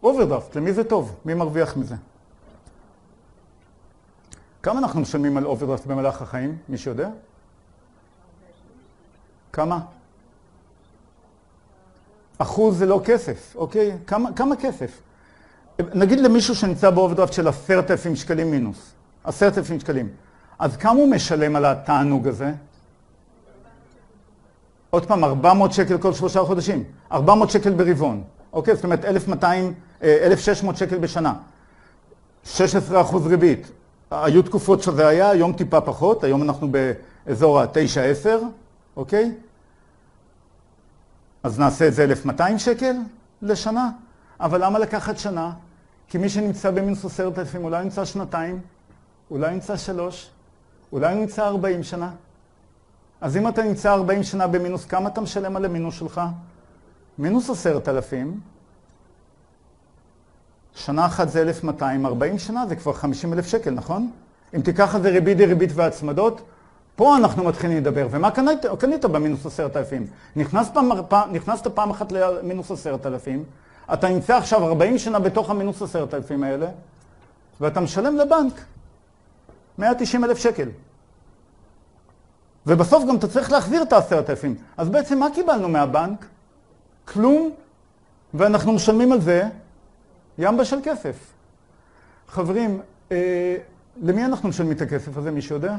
אוברדרפט, למי זה טוב? מי מרוויח מזה? כמה אנחנו משלמים על אוברדרפט במהלך החיים? מי שיודע? כמה? אחוז זה לא כסף, אוקיי? כמה כסף? נגיד למישהו שנמצא באוברדרפט של 10,000 שקלים מינוס. 10,000 שקלים. אז כמה הוא משלם על התענוג הזה? עוד פעם, 400 שקל כל 3 חודשים. 400 שקל ברבעון. אוקיי? זאת אומרת, 1,600 שקל בשנה. 16% ריבית. היו תקופות שזה היה, היום טיפה פחות. היום אנחנו באזור ה-9-10. אוקיי? אז נעשה את זה 1,200 שקל לשנה. אבל למה לקחת שנה? כי מי שנמצא במינוס 10,000, אולי נמצא 2, אולי נמצא 3, אולי נמצא 40 שנה. אז אם אתה נמצא 40 שנה במינוס, כמה אתה משלם על המינוס שלך? מינוס 10,000, שנה אחת זה 1,200, 40 שנה זה כבר 50,000 שקל, נכון? אם תיקח את זה ריבית דריבית והצמדות, פה אנחנו מתחילים לדבר. ומה קנית במינוס 10,000? נכנסת פעם אחת למינוס 10,000, אתה נמצא עכשיו 40 שנה בתוך המינוס 10,000 האלה, ואתה משלם לבנק 190,000 שקל. ובסוף גם אתה צריך להחזיר את ה10,000. אז בעצם מה קיבלנו מהבנק? כלום, ואנחנו משלמים על זה ימבה של כסף. חברים, למי אנחנו משלמים את הכסף הזה, מי שיודע?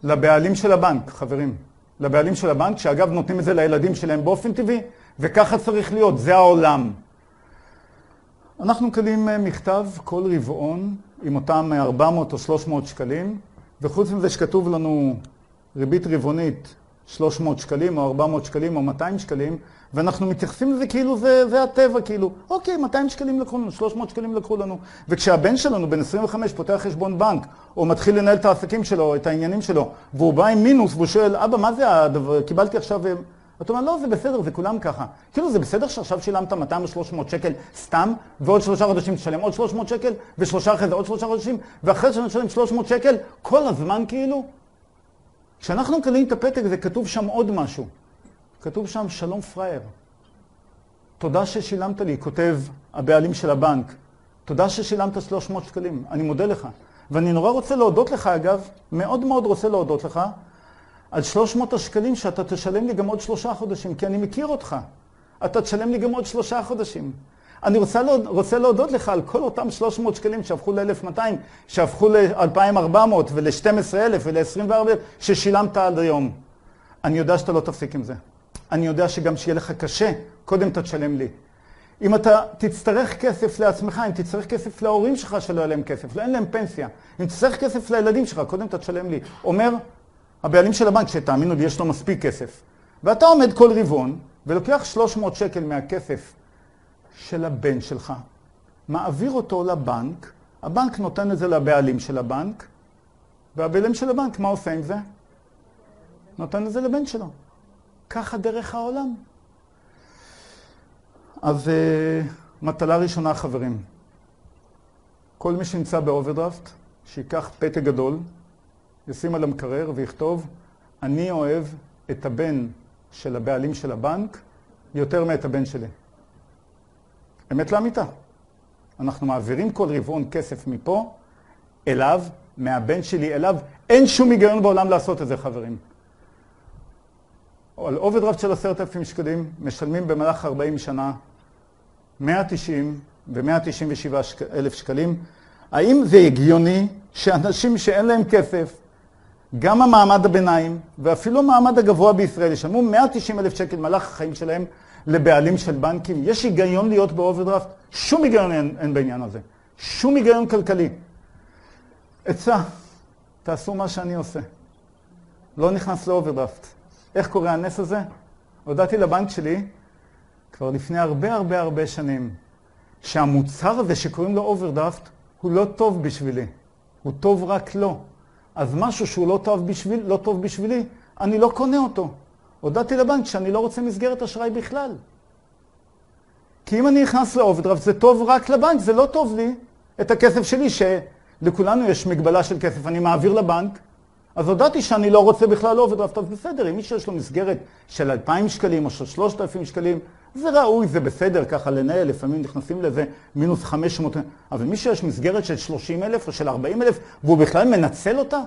לבעלים של הבנק, חברים. לבעלים של הבנק, שאגב נותנים את זה לילדים שלהם באופן טבעי, וככה צריך להיות, זה העולם. אנחנו מקבלים מכתב כל רבעון עם אותם 400 או 300 שקלים, וחוץ מזה שכתוב לנו ריבית רבעונית 300 שקלים או 400 שקלים או 200 שקלים, ואנחנו מתייחסים לזה כאילו זה הטבע, כאילו, אוקיי, 200 שקלים לקחו לנו, 300 שקלים לקחו לנו. וכשהבן שלנו בן 25 פותח חשבון בנק, או מתחיל לנהל את העסקים שלו, את העניינים שלו, והוא בא עם מינוס והוא שואל, אבא, מה זה הדבר? קיבלתי עכשיו... אתה אומר, לא, זה בסדר, זה כולם ככה. כאילו, זה בסדר שעכשיו שילמת 200 או 300 שקל סתם, ועוד 3 חודשים תשלם עוד 300 שקל, ושלושה אחרי זה עוד 3 חודשים, ואחרי שנשלם 300 שקל, כל הזמן כאילו. כשאנחנו מקבלים את הפתק, זה כתוב שם עוד משהו. כתוב שם, שלום פרייר. תודה ששילמת לי, כותב הבעלים של הבנק. תודה ששילמת 300 שקלים, אני מודה לך. ואני נורא רוצה להודות לך, אגב, מאוד מאוד רוצה להודות לך, על 300 השקלים שאתה תשלם לי גם עוד 3 חודשים, כי אני מכיר אותך. אתה תשלם לי גם עוד 3 חודשים. אני רוצה להודות לך על כל אותם 300 שקלים שהפכו ל-1,200, שהפכו ל-2,400 ול-12,000 ול-24,000 ששילמת עד היום. אני יודע שאתה לא תפסיק עם זה. אני יודע שגם שיהיה לך קשה, קודם אתה תשלם לי. אם אתה תצטרך כסף לעצמך, אם תצטרך כסף להורים שלך שלא יהיה להם כסף, לא אין להם פנסיה. אם תצטרך כסף לילדים שלך, קודם אתה תשלם לי. אומר הבעלים של הבנק, שתאמינו לי, יש לו מספיק כסף. ואתה עומד כל רבעון ולוקח 300 שקל מהכסף של הבן שלך, מעביר אותו לבנק, הבנק נותן את זה לבעלים של הבנק, והבעלים של הבנק, מה עושה עם זה? נותן את זה לבן שלו. ככה דרך העולם. אז מטלה ראשונה, חברים. כל מי שנמצא באוברדרפט, שיקח פתק גדול, ישים על המקרר ויכתוב, אני אוהב את הבן של הבעלים של הבנק יותר מאת הבן שלי. אמת לאמיתה. אנחנו מעבירים כל רבעון כסף מפה אליו, מהבן שלי אליו. אין שום היגיון בעולם לעשות את זה, חברים. על אוברדרפט של 10,000 שקלים משלמים במהלך 40 שנה 190 ו-197 אלף שקלים. האם זה הגיוני שאנשים שאין להם כסף, גם המעמד הביניים ואפילו המעמד הגבוה בישראל, ישלמו 190,000 שקל במהלך החיים שלהם לבעלים של בנקים? יש היגיון להיות באוברדרפט? שום היגיון אין בעניין הזה. שום היגיון כלכלי. עצה, תעשו מה שאני עושה. לא נכנס לאוברדרפט. איך קורה הנס הזה? הודעתי לבנק שלי, כבר לפני הרבה שנים, שהמוצר הזה שקוראים לו אוברדרפט, הוא לא טוב בשבילי. הוא טוב רק לו. אז משהו שהוא לא טוב בשבילי, אני לא קונה אותו. הודעתי לבנק שאני לא רוצה מסגרת אשראי בכלל. כי אם אני נכנס לאוברדרפט, זה טוב רק לבנק, זה לא טוב לי. את הכסף שלי, שלכולנו יש מגבלה של כסף, אני מעביר לבנק, אז הודעתי שאני לא רוצה בכלל אוברדרפט, אז בסדר, אם מישהו יש לו מסגרת של 2,000 שקלים או של 3,000 שקלים, זה ראוי, זה בסדר, ככה לנהל, לפעמים נכנסים לזה מינוס 500, אבל מי שיש מסגרת של 30,000 או של 40,000, והוא בכלל מנצל אותה,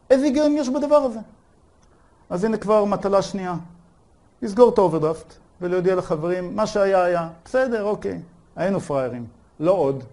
איזה היגיון יש בדבר הזה? אז הנה כבר מטלה שנייה. לסגור את האוברדרפט ולהודיע לחברים, מה שהיה היה, בסדר, אוקיי, היינו פריירים, לא עוד.